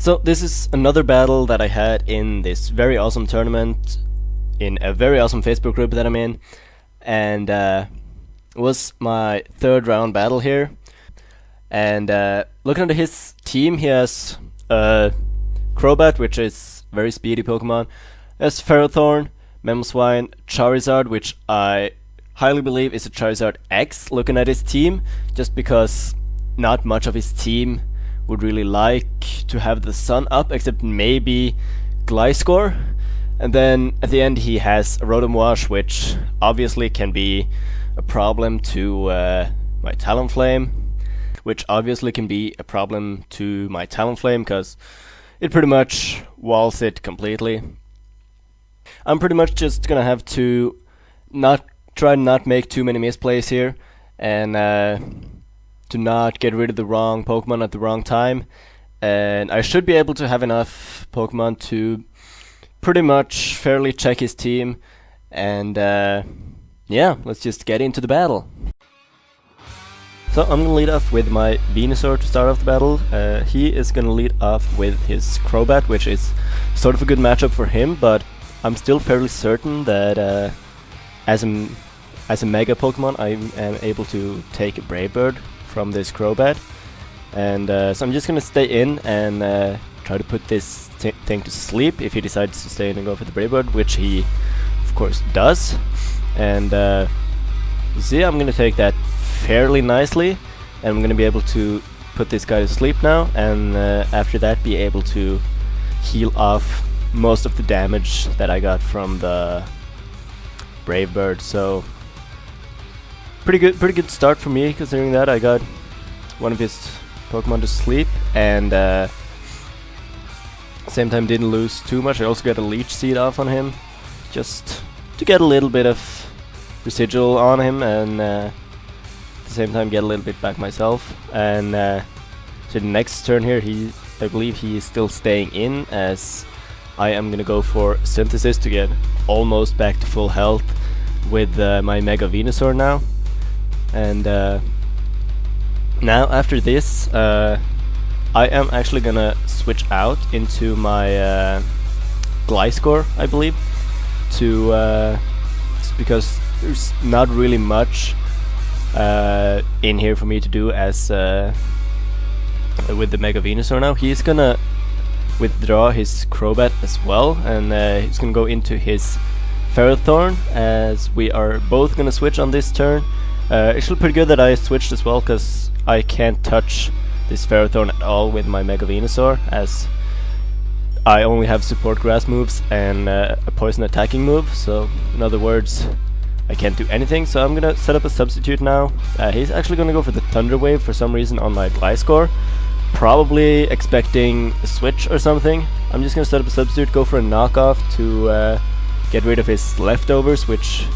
So this is another battle that I had in this very awesome tournament in a very awesome Facebook group that I'm in, and it was my third round battle here. And looking at his team, he has Crobat, which is very speedy Pokemon, has Ferrothorn, Mamoswine, Charizard, which I highly believe is a Charizard X, looking at his team, just because not much of his team would really like to have the sun up, except maybe Gliscor. And then at the end he has a Rotom Wash, which obviously can be a problem to my Talonflame, because it pretty much walls it completely. I'm pretty much just gonna have to try not make too many misplays here, and to not get rid of the wrong Pokemon at the wrong time. And I should be able to have enough Pokemon to pretty much fairly check his team. And yeah, let's just get into the battle. So I'm gonna lead off with my Venusaur to start off the battle. He is gonna lead off with his Crobat, which is sort of a good matchup for him, but I'm still fairly certain that as a Mega Pokemon I am able to take a Brave Bird from this Crobat. And so I'm just gonna stay in and try to put this thing to sleep if he decides to stay in and go for the Brave Bird, which he of course does. And you see, I'm gonna take that fairly nicely, and I'm gonna be able to put this guy to sleep now, and after that be able to heal off most of the damage that I got from the Brave Bird. So pretty good start for me, considering that I got one of his Pokemon to sleep, and same time didn't lose too much. I also got a Leech Seed off on him, just to get a little bit of residual on him, and at the same time get a little bit back myself. And so the next turn here, I believe he is still staying in, as I am gonna go for Synthesis to get almost back to full health with my Mega Venusaur now. And now after this, I am actually gonna switch out into my Gliscor, I believe, to because there's not really much in here for me to do as with the Mega Venusaur now. He's gonna withdraw his Crobat as well, and he's gonna go into his Ferrothorn, as we are both gonna switch on this turn. Actually pretty good that I switched as well, because I can't touch this Ferrothorn at all with my Mega Venusaur, as I only have support grass moves and a poison attacking move. So in other words, I can't do anything. So I'm gonna set up a substitute now. He's actually gonna go for the Thunder Wave for some reason on my Gliscor, probably expecting a switch or something. I'm just gonna set up a substitute, go for a knockoff to get rid of his leftovers, which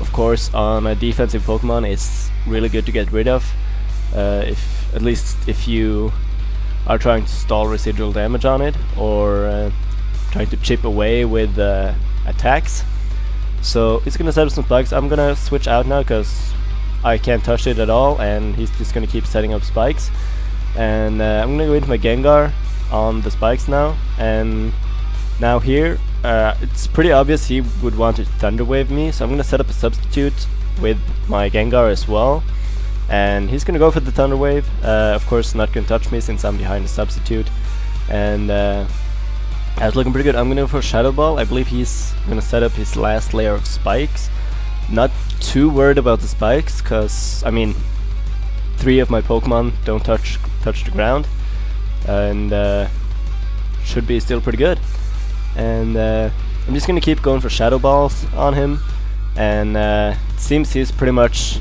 of course on a defensive Pokemon is really good to get rid of, at least if you are trying to stall residual damage on it, or trying to chip away with attacks. So he's gonna set up some spikes. I'm gonna switch out now because I can't touch it at all, and he's just gonna keep setting up spikes. And I'm gonna go into my Gengar on the spikes now, and now here it's pretty obvious he would want to Thunder Wave me, so I'm gonna set up a substitute with my Gengar as well, and he's gonna go for the Thunder Wave. Of course not gonna touch me since I'm behind the substitute, and that's looking pretty good. I'm gonna go for Shadow Ball. I believe he's gonna set up his last layer of spikes. Not too worried about the spikes, cause I mean 3 of my Pokemon don't touch the ground, and should be still pretty good. And I'm just gonna keep going for Shadow Balls on him, and it seems he's pretty much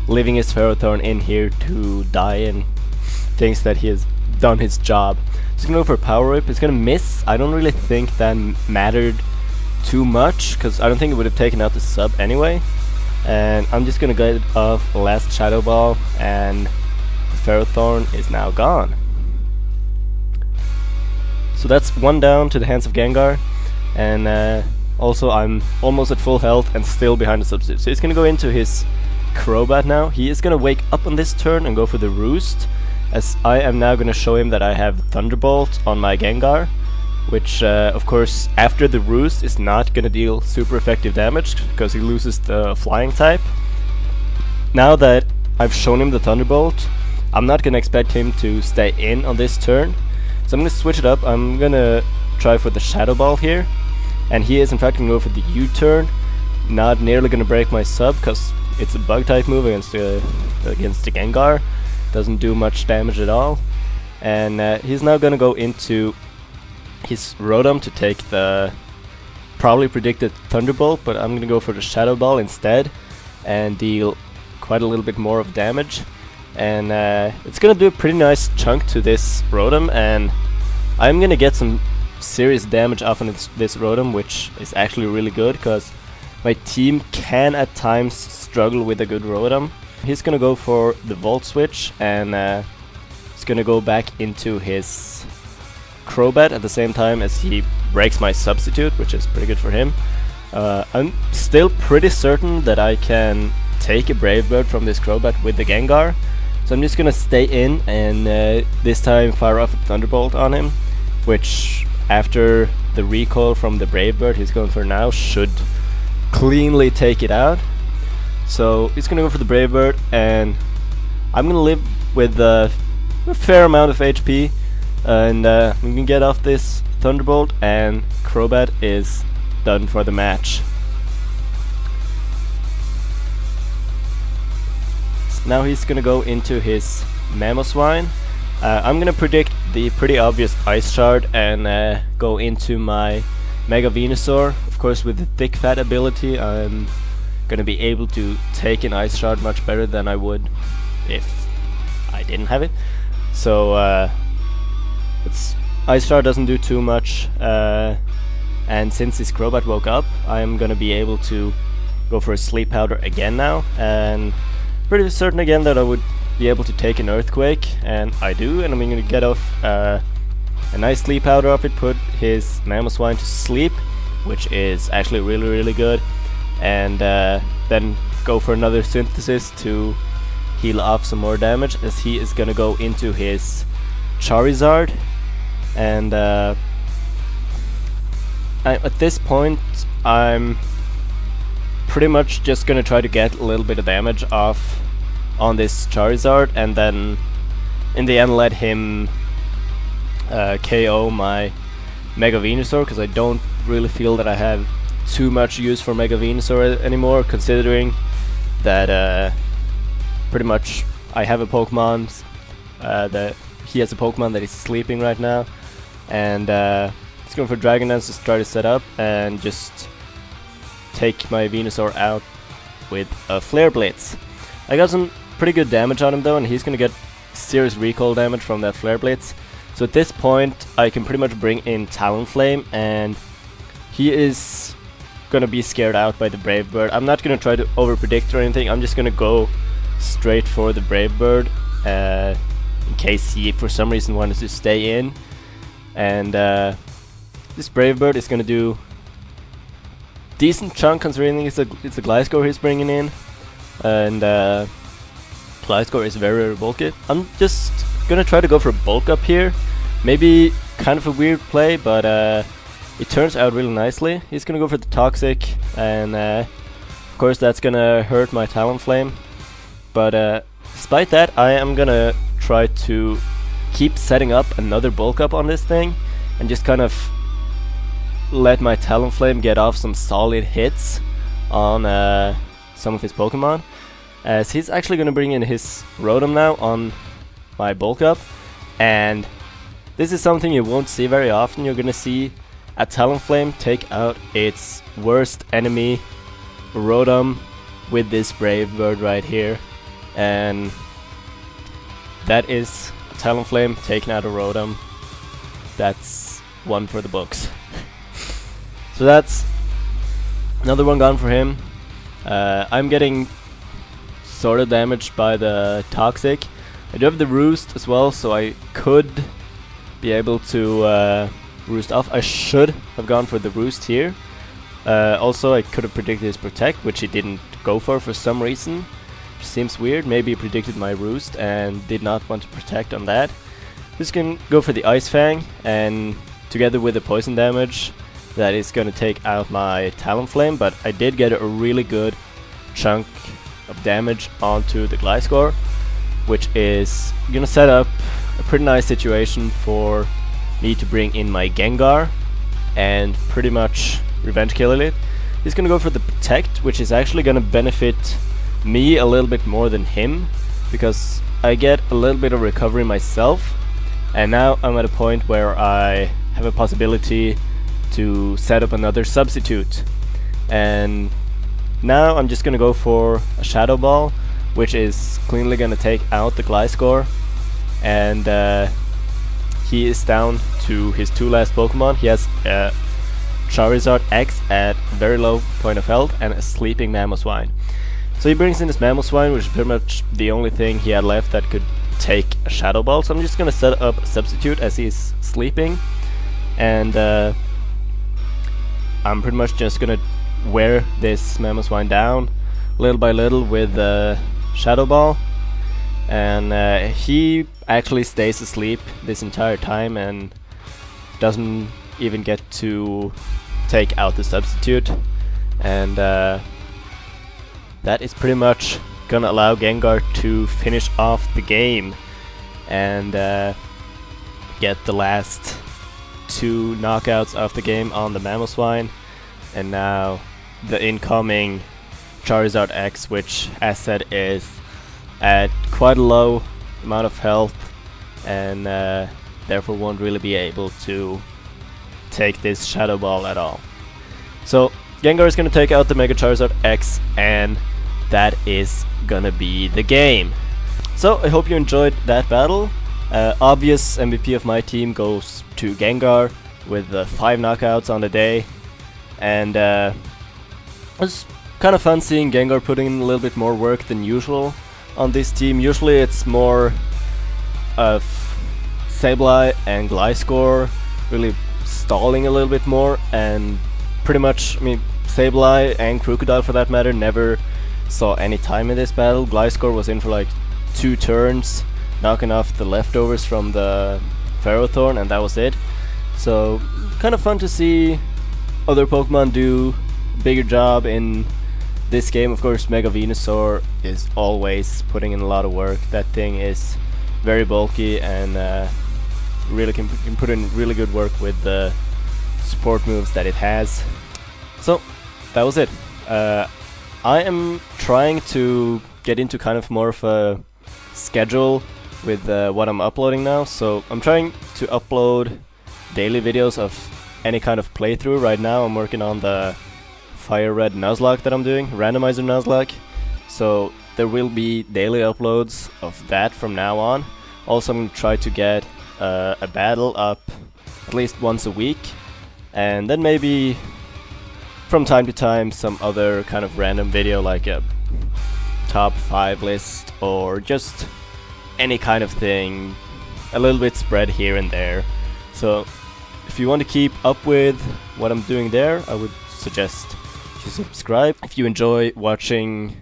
leaving his Ferrothorn in here to die, and thinks that he has done his job. He's gonna go for a Power Whip. It's gonna miss. I don't really think that mattered too much, because I don't think it would have taken out the sub anyway. And I'm just gonna get off the last Shadow Ball, and the Ferrothorn is now gone. So that's 1 down to the hands of Gengar, and also I'm almost at full health and still behind the substitute. So he's gonna go into his Crobat now. He is gonna wake up on this turn and go for the Roost, as I am now gonna show him that I have Thunderbolt on my Gengar, which of course after the Roost is not gonna deal super effective damage because he loses the flying type. Now that I've shown him the Thunderbolt, I'm not gonna expect him to stay in on this turn, so I'm gonna switch it up. I'm gonna try for the Shadow Ball here, and he is in fact gonna go for the U-turn. Not nearly gonna break my sub because it's a bug type move against the Gengar. Doesn't do much damage at all, and he's now gonna go into his Rotom to take the probably predicted Thunderbolt, but I'm gonna go for the Shadow Ball instead and deal quite a little bit more of damage. And it's gonna do a pretty nice chunk to this Rotom, and I'm gonna get some serious damage off on this Rotom, which is actually really good because my team can at times struggle with a good Rotom. He's gonna go for the Volt Switch, and he's gonna go back into his Crobat at the same time as he breaks my Substitute, which is pretty good for him. I'm still pretty certain that I can take a Brave Bird from this Crobat with the Gengar, so I'm just gonna stay in and this time fire off a Thunderbolt on him, which after the recoil from the Brave Bird he's going for now should cleanly take it out. So he's gonna go for the Brave Bird, and I'm gonna live with a fair amount of HP, and we can get off this Thunderbolt, and Crobat is done for the match. Now he's gonna go into his Mamoswine. I'm gonna predict the pretty obvious Ice Shard and go into my Mega Venusaur. Of course, with the Thick Fat ability, I'm gonna be able to take an Ice Shard much better than I would if I didn't have it. So Ice Shard doesn't do too much, and since this Crobat woke up, I'm gonna be able to go for a Sleep Powder again now, and pretty certain again that I would be able to take an Earthquake, and I do, and I'm gonna get off a nice Sleep Powder off it, put his Mamoswine to sleep, which is actually really good, and then go for another Synthesis to heal off some more damage, as he is gonna go into his Charizard. And at this point I'm pretty much just gonna try to get a little bit of damage off on this Charizard, and then in the end let him KO my Mega Venusaur, because I don't really feel that I have too much use for Mega Venusaur anymore, considering that pretty much I have a Pokemon that he has a Pokemon that is sleeping right now, and he's going for Dragon Dance to try to set up and just take my Venusaur out with a Flare Blitz. I got some pretty good damage on him though, and he's going to get serious recoil damage from that Flare Blitz. So at this point I can pretty much bring in Talonflame, and he is going to be scared out by the Brave Bird. I'm not going to try to over-predict or anything, I'm just going to go straight for the Brave Bird in case he for some reason wanted to stay in. And this Brave Bird is going to do decent chunk considering it's a Gliscor he's bringing in, and Gliscor is very bulky. I'm just gonna try to go for a bulk up here. Maybe kind of a weird play, but it turns out really nicely. He's gonna go for the Toxic, and of course that's gonna hurt my Talonflame. But despite that, I am gonna try to keep setting up another bulk up on this thing, and just kind of let my Talonflame get off some solid hits on some of his Pokemon, as he's actually going to bring in his Rotom now on my bulk up, and this is something you won't see very often. You're going to see a Talonflame take out its worst enemy, Rotom, with this Brave Bird right here, and that is a Talonflame taking out a Rotom. That's one for the books. So that's another one gone for him. I'm getting sort of damaged by the Toxic. I do have the Roost as well, so I could be able to Roost off. I should have gone for the Roost here. Also, I could have predicted his Protect, which he didn't go for some reason. seems weird. Maybe he predicted my roost and did not want to protect on that. Just gonna go for the Ice Fang, and together with the poison damage, that is gonna take out my Talonflame, but I did get a really good chunk of damage onto the Gliscor, which is gonna set up a pretty nice situation for me to bring in my Gengar and pretty much revenge kill it. He's gonna go for the Protect, which is actually gonna benefit me a little bit more than him, because I get a little bit of recovery myself, and now I'm at a point where I have a possibility to set up another substitute. And now I'm just gonna go for a Shadow Ball, which is cleanly gonna take out the Gliscor, and he is down to his 2 last Pokemon. He has a Charizard X at very low point of health and a sleeping Mamoswine. So he brings in his Mamoswine, which is pretty much the only thing he had left that could take a Shadow Ball. So I'm just gonna set up a substitute as he's sleeping, and I'm pretty much just gonna wear this Mamoswine down little by little with the Shadow Ball, and he actually stays asleep this entire time and doesn't even get to take out the substitute, and that is pretty much gonna allow Gengar to finish off the game and get the last 2 knockouts of the game on the Mamoswine. And now the incoming Charizard X, which as said is at quite a low amount of health, and therefore won't really be able to take this Shadow Ball at all. So Gengar is gonna take out the Mega Charizard X, and that is gonna be the game. So I hope you enjoyed that battle. Obvious MVP of my team goes to Gengar with 5 knockouts on the day, and it was kind of fun seeing Gengar putting in a little bit more work than usual on this team. Usually it's more of Sableye and Gliscor really stalling a little bit more, and pretty much, I mean, Sableye and Crocodile for that matter never saw any time in this battle. Gliscor was in for like 2 turns, knocking off the leftovers from the Ferrothorn, and that was it. So kind of fun to see other Pokemon do a bigger job in this game. Of course, Mega Venusaur is always putting in a lot of work. That thing is very bulky and really can put in really good work with the support moves that it has. So that was it. I am trying to get into kind of more of a schedule with what I'm uploading now. So I'm trying to upload daily videos of any kind of playthrough. Right now I'm working on the Fire Red Nuzlocke that I'm doing, Randomizer Nuzlocke. So there will be daily uploads of that from now on. Also I'm going to try to get a battle up at least once a week, and then maybe from time to time some other kind of random video like a top 5 list or just any kind of thing, a little bit spread here and there. So if you want to keep up with what I'm doing there, I would suggest you subscribe if you enjoy watching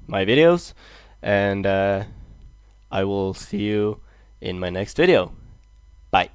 my videos, and I will see you in my next video. Bye.